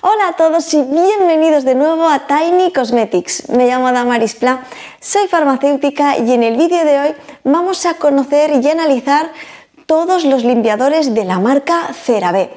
Hola a todos y bienvenidos de nuevo a Tiny Cosmetics. Me llamo Damaris Pla, soy farmacéutica y en el vídeo de hoy vamos a conocer y analizar todos los limpiadores de la marca CeraVe.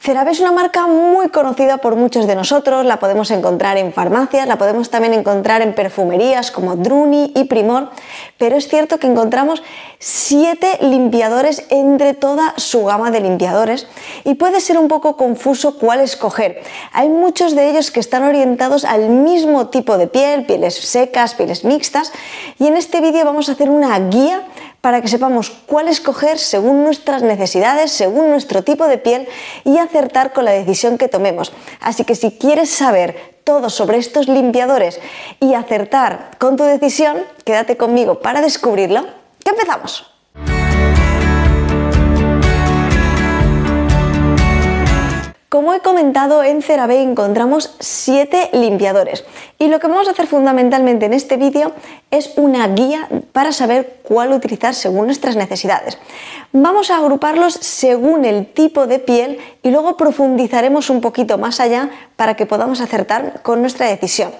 CeraVe es una marca muy conocida por muchos de nosotros, la podemos encontrar en farmacias, la podemos también encontrar en perfumerías como Druni y Primor, pero es cierto que encontramos 7 limpiadores entre toda su gama de limpiadores y puede ser un poco confuso cuál escoger. Hay muchos de ellos que están orientados al mismo tipo de piel, pieles secas, pieles mixtas, y en este vídeo vamos a hacer una guía para que sepamos cuál escoger según nuestras necesidades, según nuestro tipo de piel y acertar con la decisión que tomemos. Así que si quieres saber todo sobre estos limpiadores y acertar con tu decisión, quédate conmigo para descubrirlo. ¡Que empezamos! Como he comentado, en CeraVe encontramos 7 limpiadores y lo que vamos a hacer fundamentalmente en este vídeo es una guía para saber cuál utilizar según nuestras necesidades. Vamos a agruparlos según el tipo de piel y luego profundizaremos un poquito más allá para que podamos acertar con nuestra decisión.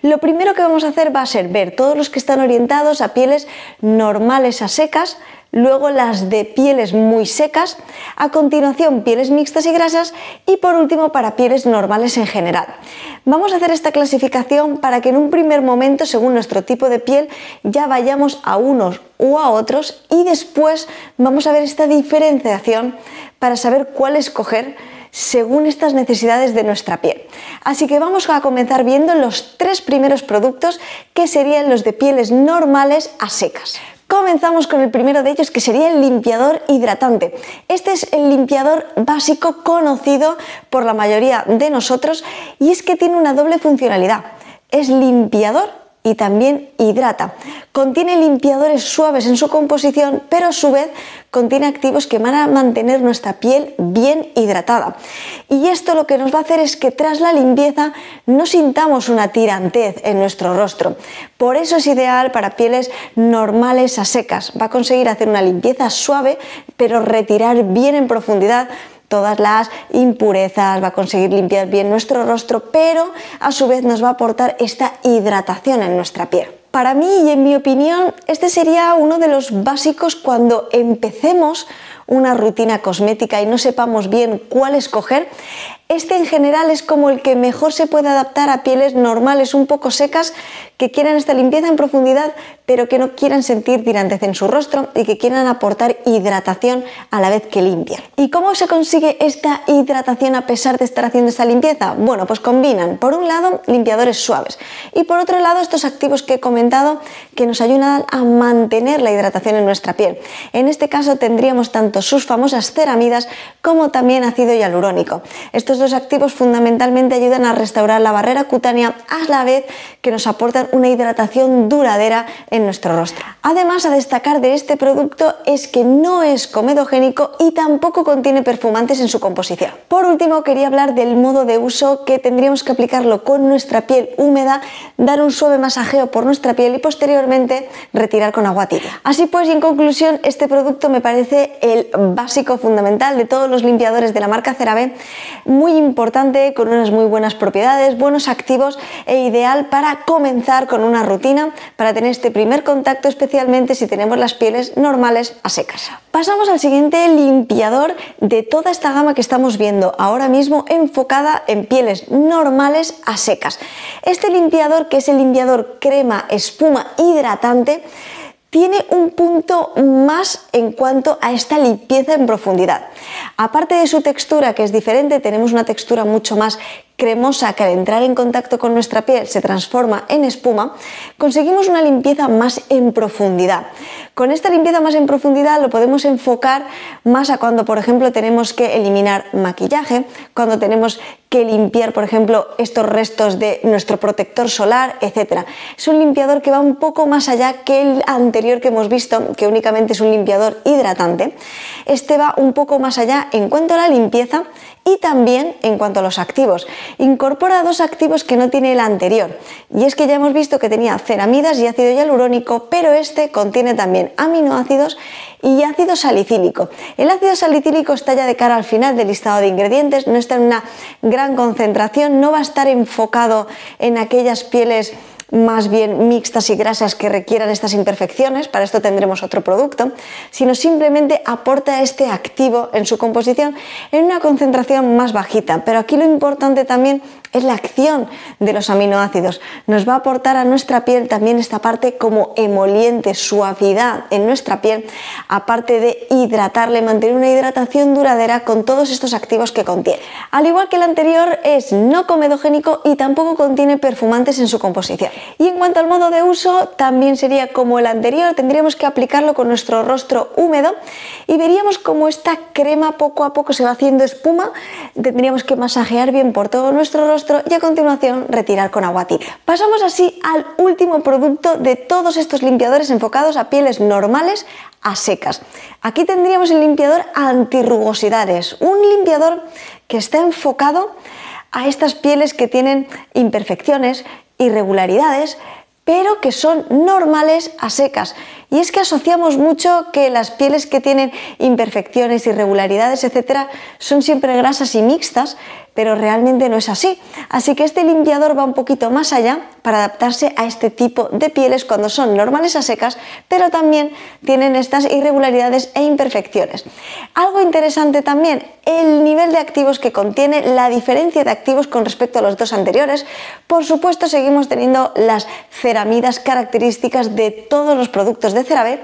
Lo primero que vamos a hacer va a ser ver todos los que están orientados a pieles normales a secas, luego las de pieles muy secas, a continuación pieles mixtas y grasas y por último para pieles normales en general. Vamos a hacer esta clasificación para que en un primer momento, según nuestro tipo de piel, ya vayamos a unos u a otros y después vamos a ver esta diferenciación para saber cuál escoger según estas necesidades de nuestra piel. Así que vamos a comenzar viendo los 3 primeros productos que serían los de pieles normales a secas. Comenzamos con el primero de ellos, que sería el limpiador hidratante. Este es el limpiador básico conocido por la mayoría de nosotros y es que tiene una doble funcionalidad. Es limpiador y también hidrata. Contiene limpiadores suaves en su composición, pero a su vez contiene activos que van a mantener nuestra piel bien hidratada. Y esto lo que nos va a hacer es que tras la limpieza no sintamos una tirantez en nuestro rostro. Por eso es ideal para pieles normales a secas. Va a conseguir hacer una limpieza suave, pero retirar bien en profundidad todas las impurezas, va a conseguir limpiar bien nuestro rostro, pero a su vez nos va a aportar esta hidratación en nuestra piel. Para mí y en mi opinión, este sería uno de los básicos cuando empecemos una rutina cosmética y no sepamos bien cuál escoger. Este en general es como el que mejor se puede adaptar a pieles normales un poco secas que quieran esta limpieza en profundidad pero que no quieran sentir tirantez en su rostro y que quieran aportar hidratación a la vez que limpian. ¿Y cómo se consigue esta hidratación a pesar de estar haciendo esta limpieza? Bueno, pues combinan por un lado limpiadores suaves y por otro lado estos activos que he comentado que nos ayudan a mantener la hidratación en nuestra piel. En este caso tendríamos tanto sus famosas ceramidas como también ácido hialurónico. Estos dos activos fundamentalmente ayudan a restaurar la barrera cutánea a la vez que nos aportan una hidratación duradera en nuestro rostro. Además, a destacar de este producto es que no es comedogénico y tampoco contiene perfumantes en su composición. Por último, quería hablar del modo de uso, que tendríamos que aplicarlo con nuestra piel húmeda, dar un suave masajeo por nuestra piel y posteriormente retirar con agua tibia. Así pues, y en conclusión, este producto me parece el básico fundamental de todos los limpiadores de la marca CeraVe, muy importante, con unas muy buenas propiedades, buenos activos e ideal para comenzar con una rutina, para tener este primer contacto, especialmente si tenemos las pieles normales a secas. Pasamos al siguiente limpiador de toda esta gama que estamos viendo ahora mismo, enfocada en pieles normales a secas. Este limpiador, que es el limpiador crema espuma hidratante, tiene un punto más en cuanto a esta limpieza en profundidad. Aparte de su textura, que es diferente, tenemos una textura mucho más cremosa que al entrar en contacto con nuestra piel se transforma en espuma, conseguimos una limpieza más en profundidad. Con esta limpieza más en profundidad lo podemos enfocar más a cuando, por ejemplo, tenemos que eliminar maquillaje, cuando tenemos que limpiar, por ejemplo, estos restos de nuestro protector solar, etc. Es un limpiador que va un poco más allá que el anterior que hemos visto, que únicamente es un limpiador hidratante. Este va un poco más allá en cuanto a la limpieza Y también en cuanto a los activos, incorpora dos activos que no tiene el anterior, y es que ya hemos visto que tenía ceramidas y ácido hialurónico, pero este contiene también aminoácidos y ácido salicílico. El ácido salicílico está ya de cara al final del listado de ingredientes, no está en una gran concentración, no va a estar enfocado en aquellas pieles más bien mixtas y grasas que requieran estas imperfecciones, para esto tendremos otro producto, sino simplemente aporta este activo en su composición en una concentración más bajita. Pero aquí lo importante también es la acción de los aminoácidos. Nos va a aportar a nuestra piel también esta parte como emoliente, suavidad en nuestra piel, aparte de hidratarle, mantener una hidratación duradera con todos estos activos que contiene. Al igual que el anterior, es no comedogénico y tampoco contiene perfumantes en su composición. Y en cuanto al modo de uso, también sería como el anterior, tendríamos que aplicarlo con nuestro rostro húmedo y veríamos cómo esta crema poco a poco se va haciendo espuma. Tendríamos que masajear bien por todo nuestro rostro y a continuación retirar con agua tibia. Pasamos así al último producto de todos estos limpiadores enfocados a pieles normales a secas. Aquí tendríamos el limpiador antirrugosidades, un limpiador que está enfocado a estas pieles que tienen imperfecciones, irregularidades, pero que son normales a secas. Y es que asociamos mucho que las pieles que tienen imperfecciones, irregularidades, etcétera, son siempre grasas y mixtas, pero realmente no es así. Así que este limpiador va un poquito más allá para adaptarse a este tipo de pieles cuando son normales a secas, pero también tienen estas irregularidades e imperfecciones. Algo interesante también, el nivel de activos que contiene, la diferencia de activos con respecto a los dos anteriores. Por supuesto, seguimos teniendo las ceramidas características de todos los productos de CeraVe,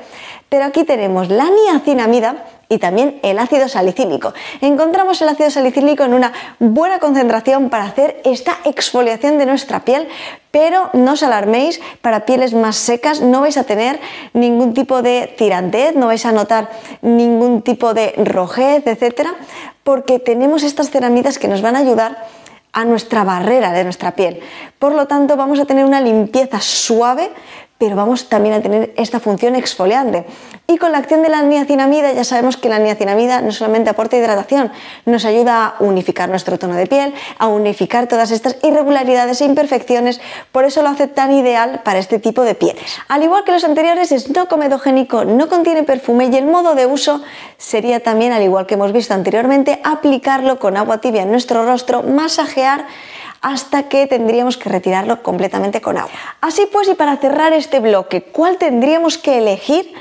pero aquí tenemos la niacinamida y también el ácido salicílico. Encontramos el ácido salicílico en una buena concentración para hacer esta exfoliación de nuestra piel, pero no os alarméis, para pieles más secas no vais a tener ningún tipo de tirantez, no vais a notar ningún tipo de rojez, etcétera, porque tenemos estas ceramidas que nos van a ayudar a nuestra barrera de nuestra piel. Por lo tanto, vamos a tener una limpieza suave, pero vamos también a tener esta función exfoliante. Y con la acción de la niacinamida, ya sabemos que la niacinamida no solamente aporta hidratación, nos ayuda a unificar nuestro tono de piel, a unificar todas estas irregularidades e imperfecciones, por eso lo hace tan ideal para este tipo de pieles. Al igual que los anteriores, es no comedogénico, no contiene perfume y el modo de uso sería también, al igual que hemos visto anteriormente, aplicarlo con agua tibia en nuestro rostro, masajear hasta que tendríamos que retirarlo completamente con agua. Así pues, y para cerrar este bloque, ¿cuál tendríamos que elegir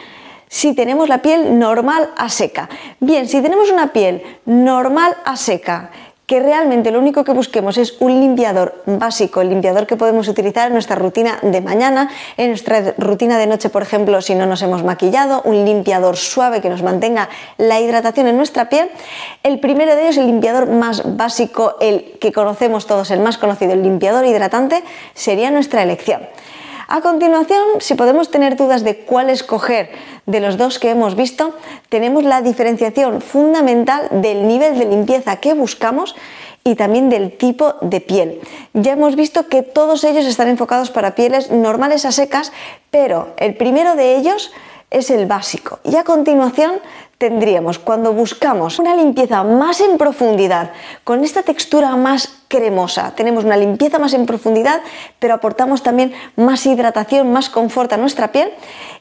si tenemos la piel normal a seca? Bien, si tenemos una piel normal a seca, que realmente lo único que busquemos es un limpiador básico, el limpiador que podemos utilizar en nuestra rutina de mañana, en nuestra rutina de noche, por ejemplo, si no nos hemos maquillado, un limpiador suave que nos mantenga la hidratación en nuestra piel. El primero de ellos, el limpiador más básico, el que conocemos todos, el más conocido, el limpiador hidratante, sería nuestra elección. A continuación, si podemos tener dudas de cuál escoger de los dos que hemos visto, tenemos la diferenciación fundamental del nivel de limpieza que buscamos y también del tipo de piel. Ya hemos visto que todos ellos están enfocados para pieles normales a secas, pero el primero de ellos es el básico. Y a continuación tendríamos, cuando buscamos una limpieza más en profundidad, con esta textura más cremosa, tenemos una limpieza más en profundidad, pero aportamos también más hidratación, más confort a nuestra piel.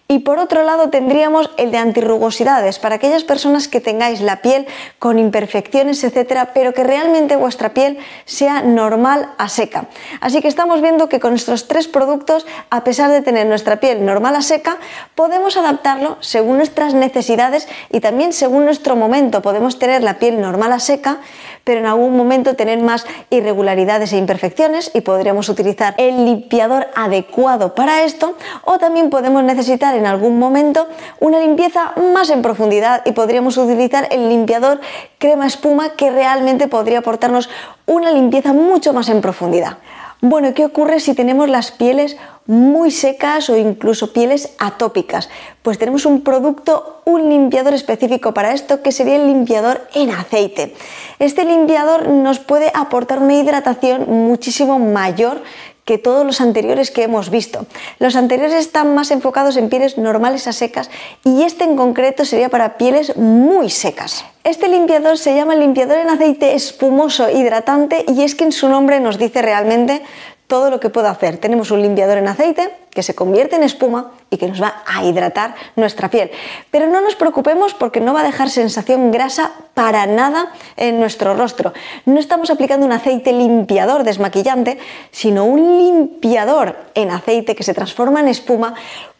Y por otro lado tendríamos el de antirrugosidades, para aquellas personas que tengáis la piel con imperfecciones, etcétera, pero que realmente vuestra piel sea normal a seca. Así que estamos viendo que con estos tres productos, a pesar de tener nuestra piel normal a seca, podemos adaptarlo según nuestras necesidades y también según nuestro momento. Podemos tener la piel normal a seca, pero en algún momento tener más irregularidades e imperfecciones y podríamos utilizar el limpiador adecuado para esto, o también podemos necesitar en algún momento una limpieza más en profundidad y podríamos utilizar el limpiador crema espuma, que realmente podría aportarnos una limpieza mucho más en profundidad. Bueno, ¿qué ocurre si tenemos las pieles muy secas o incluso pieles atópicas? Pues tenemos un producto, un limpiador específico para esto, que sería el limpiador en aceite. Este limpiador nos puede aportar una hidratación muchísimo mayor que todos los anteriores que hemos visto. Los anteriores están más enfocados en pieles normales a secas y este en concreto sería para pieles muy secas. Este limpiador se llama limpiador en aceite espumoso hidratante y es que en su nombre nos dice realmente todo lo que puedo hacer. Tenemos un limpiador en aceite que se convierte en espuma y que nos va a hidratar nuestra piel. Pero no nos preocupemos porque no va a dejar sensación grasa para nada en nuestro rostro. No estamos aplicando un aceite limpiador desmaquillante, sino un limpiador en aceite que se transforma en espuma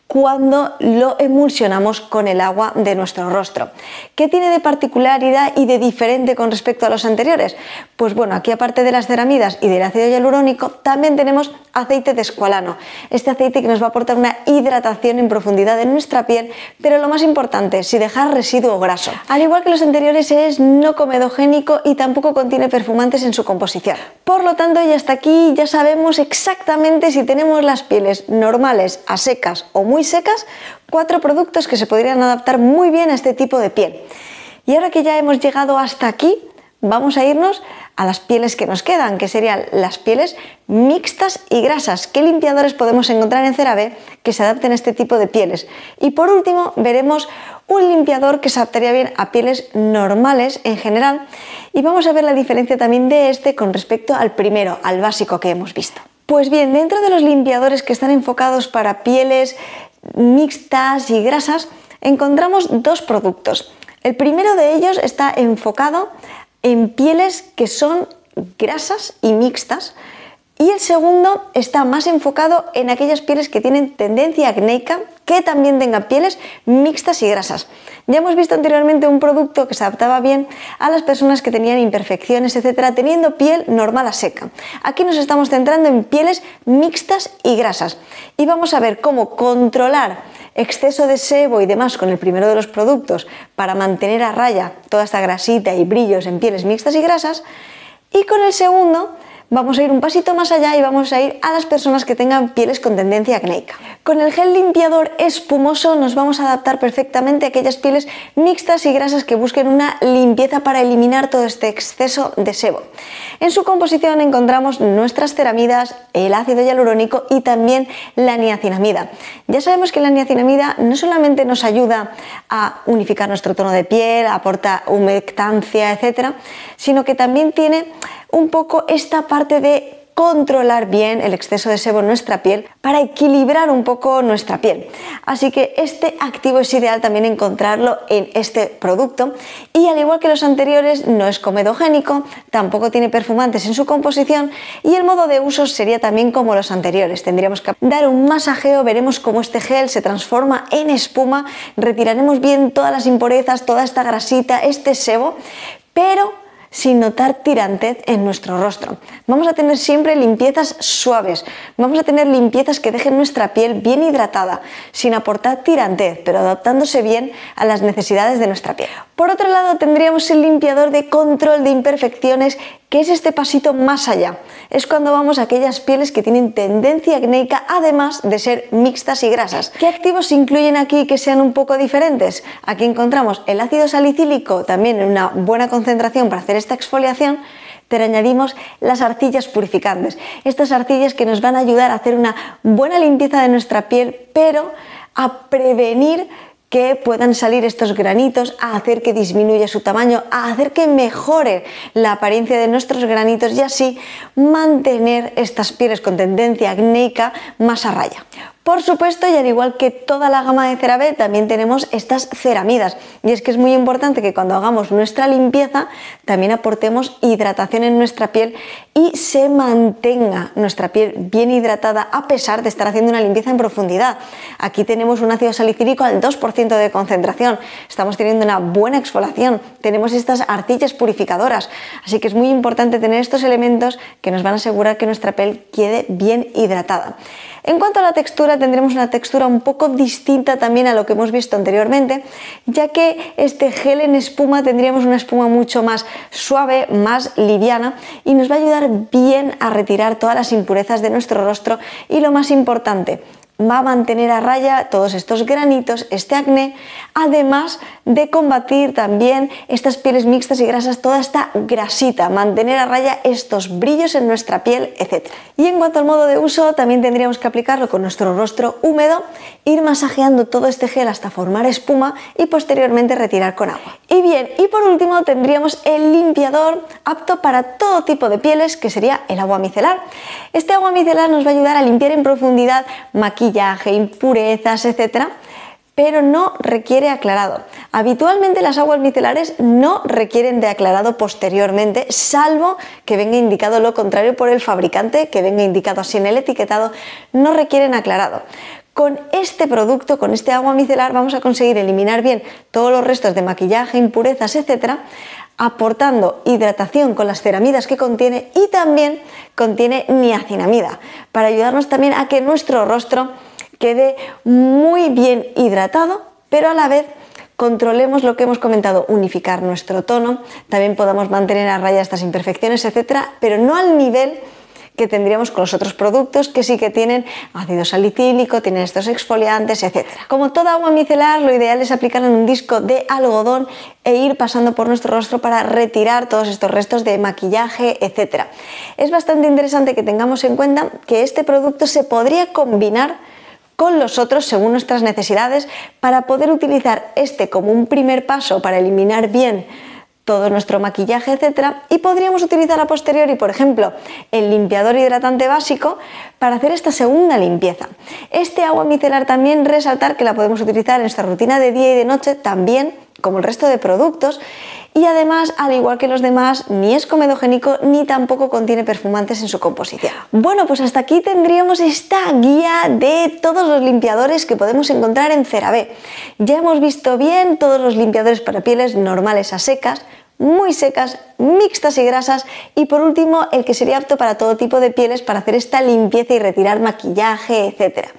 cuando lo emulsionamos con el agua de nuestro rostro. ¿Qué tiene de particularidad y de diferente con respecto a los anteriores? Pues bueno, aquí aparte de las ceramidas y del ácido hialurónico, también tenemos aceite de escualano. Este aceite que nos va a aportar una hidratación en profundidad en nuestra piel, pero lo más importante, sin dejar residuo graso. Al igual que los anteriores, es no comedogénico y tampoco contiene perfumantes en su composición. Por lo tanto, y hasta aquí ya sabemos exactamente si tenemos las pieles normales, a secas o muy secas, 4 productos que se podrían adaptar muy bien a este tipo de piel. Y ahora que ya hemos llegado hasta aquí, vamos a irnos a las pieles que nos quedan, que serían las pieles mixtas y grasas. ¿Qué limpiadores podemos encontrar en CeraVe que se adapten a este tipo de pieles? Y por último veremos un limpiador que se adaptaría bien a pieles normales en general y vamos a ver la diferencia también de este con respecto al primero, al básico que hemos visto. Pues bien, dentro de los limpiadores que están enfocados para pieles mixtas y grasas, encontramos 2 productos. El primero de ellos está enfocado en pieles que son grasas y mixtas y el segundo está más enfocado en aquellas pieles que tienen tendencia acnéica que también tengan pieles mixtas y grasas. Ya hemos visto anteriormente un producto que se adaptaba bien a las personas que tenían imperfecciones, etcétera, teniendo piel normal a seca. Aquí nos estamos centrando en pieles mixtas y grasas y vamos a ver cómo controlar exceso de sebo y demás con el primero de los productos para mantener a raya toda esta grasita y brillos en pieles mixtas y grasas, y con el segundo vamos a ir un pasito más allá y vamos a ir a las personas que tengan pieles con tendencia acnéica. Con el gel limpiador espumoso nos vamos a adaptar perfectamente a aquellas pieles mixtas y grasas que busquen una limpieza para eliminar todo este exceso de sebo. En su composición encontramos nuestras ceramidas, el ácido hialurónico y también la niacinamida. Ya sabemos que la niacinamida no solamente nos ayuda a unificar nuestro tono de piel, aporta humectancia, etcétera, sino que también tiene un poco esta parte de controlar bien el exceso de sebo en nuestra piel para equilibrar un poco nuestra piel. Así que este activo es ideal también encontrarlo en este producto y al igual que los anteriores no es comedogénico, tampoco tiene perfumantes en su composición y el modo de uso sería también como los anteriores. Tendríamos que dar un masajeo, veremos cómo este gel se transforma en espuma, retiraremos bien todas las impurezas, toda esta grasita, este sebo, pero sin notar tirantez en nuestro rostro. Vamos a tener siempre limpiezas suaves, vamos a tener limpiezas que dejen nuestra piel bien hidratada, sin aportar tirantez, pero adaptándose bien a las necesidades de nuestra piel. Por otro lado, tendríamos el limpiador de control de imperfecciones, que es este pasito más allá. Es cuando vamos a aquellas pieles que tienen tendencia acnéica, además de ser mixtas y grasas. ¿Qué activos se incluyen aquí que sean un poco diferentes? Aquí encontramos el ácido salicílico, también en una buena concentración para hacer esta exfoliación, pero añadimos las arcillas purificantes. Estas arcillas que nos van a ayudar a hacer una buena limpieza de nuestra piel, pero a prevenir que puedan salir estos granitos, a hacer que disminuya su tamaño, a hacer que mejore la apariencia de nuestros granitos y así mantener estas pieles con tendencia acnéica más a raya. Por supuesto, y al igual que toda la gama de CeraVe, también tenemos estas ceramidas. Y es que es muy importante que cuando hagamos nuestra limpieza también aportemos hidratación en nuestra piel y se mantenga nuestra piel bien hidratada a pesar de estar haciendo una limpieza en profundidad. Aquí tenemos un ácido salicílico al 2% de concentración. Estamos teniendo una buena exfoliación. Tenemos estas arcillas purificadoras. Así que es muy importante tener estos elementos que nos van a asegurar que nuestra piel quede bien hidratada. En cuanto a la textura, tendremos una textura un poco distinta también a lo que hemos visto anteriormente, ya que este gel en espuma tendríamos una espuma mucho más suave, más liviana y nos va a ayudar bien a retirar todas las impurezas de nuestro rostro y lo más importante, va a mantener a raya todos estos granitos, este acné, además de combatir también estas pieles mixtas y grasas, toda esta grasita, mantener a raya estos brillos en nuestra piel, etc. Y en cuanto al modo de uso, también tendríamos que aplicarlo con nuestro rostro húmedo, ir masajeando todo este gel hasta formar espuma y posteriormente retirar con agua. Y bien, y por último tendríamos el limpiador apto para todo tipo de pieles, que sería el agua micelar. Este agua micelar nos va a ayudar a limpiar en profundidad maquillaje, impurezas, etcétera, pero no requiere aclarado. Habitualmente las aguas micelares no requieren de aclarado posteriormente, salvo que venga indicado lo contrario por el fabricante, que venga indicado así en el etiquetado, no requieren aclarado. Con este producto, con este agua micelar, vamos a conseguir eliminar bien todos los restos de maquillaje, impurezas, etcétera, aportando hidratación con las ceramidas que contiene y también contiene niacinamida para ayudarnos también a que nuestro rostro quede muy bien hidratado, pero a la vez controlemos lo que hemos comentado, unificar nuestro tono, también podamos mantener a raya estas imperfecciones, etcétera, pero no al nivel que tendríamos con los otros productos que sí que tienen ácido salicílico, tienen estos exfoliantes, etcétera. Como toda agua micelar, lo ideal es aplicarla en un disco de algodón e ir pasando por nuestro rostro para retirar todos estos restos de maquillaje, etcétera. Es bastante interesante que tengamos en cuenta que este producto se podría combinar con los otros según nuestras necesidades para poder utilizar este como un primer paso para eliminar bien todo nuestro maquillaje, etcétera, y podríamos utilizar a posteriori, por ejemplo, el limpiador hidratante básico para hacer esta segunda limpieza. Este agua micelar también resaltar que la podemos utilizar en nuestra rutina de día y de noche también, como el resto de productos, y además, al igual que los demás, ni es comedogénico ni tampoco contiene perfumantes en su composición. Bueno, pues hasta aquí tendríamos esta guía de todos los limpiadores que podemos encontrar en CeraVe. Ya hemos visto bien todos los limpiadores para pieles normales a secas, muy secas, mixtas y grasas, y por último el que sería apto para todo tipo de pieles para hacer esta limpieza y retirar maquillaje, etcétera.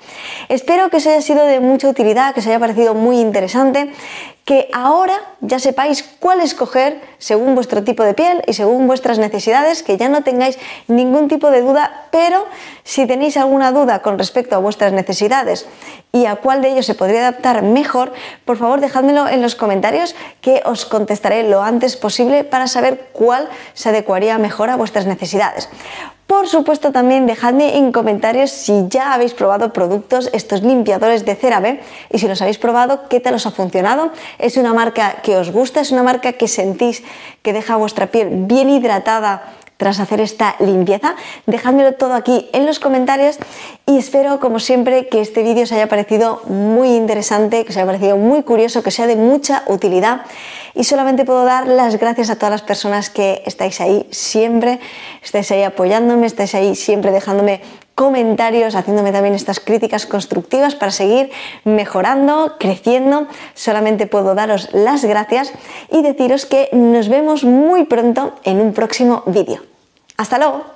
Espero que os haya sido de mucha utilidad, que os haya parecido muy interesante, que ahora ya sepáis cuál escoger según vuestro tipo de piel y según vuestras necesidades, que ya no tengáis ningún tipo de duda, pero si tenéis alguna duda con respecto a vuestras necesidades y a cuál de ellos se podría adaptar mejor, por favor dejádmelo en los comentarios, que os contestaré lo antes posible para saber cuál se adecuaría mejor a vuestras necesidades. Por supuesto, también dejadme en comentarios si ya habéis probado productos, estos limpiadores de CeraVe, y si los habéis probado, qué tal os ha funcionado. ¿Es una marca que os gusta? ¿Es una marca que sentís que deja vuestra piel bien hidratada tras hacer esta limpieza? Dejádmelo todo aquí en los comentarios y espero, como siempre, que este vídeo os haya parecido muy interesante, que os haya parecido muy curioso, que sea de mucha utilidad. Y solamente puedo dar las gracias a todas las personas que estáis ahí siempre, estáis ahí apoyándome, estáis ahí siempre dejándome comentarios, haciéndome también estas críticas constructivas para seguir mejorando, creciendo. Solamente puedo daros las gracias y deciros que nos vemos muy pronto en un próximo vídeo. ¡Hasta luego!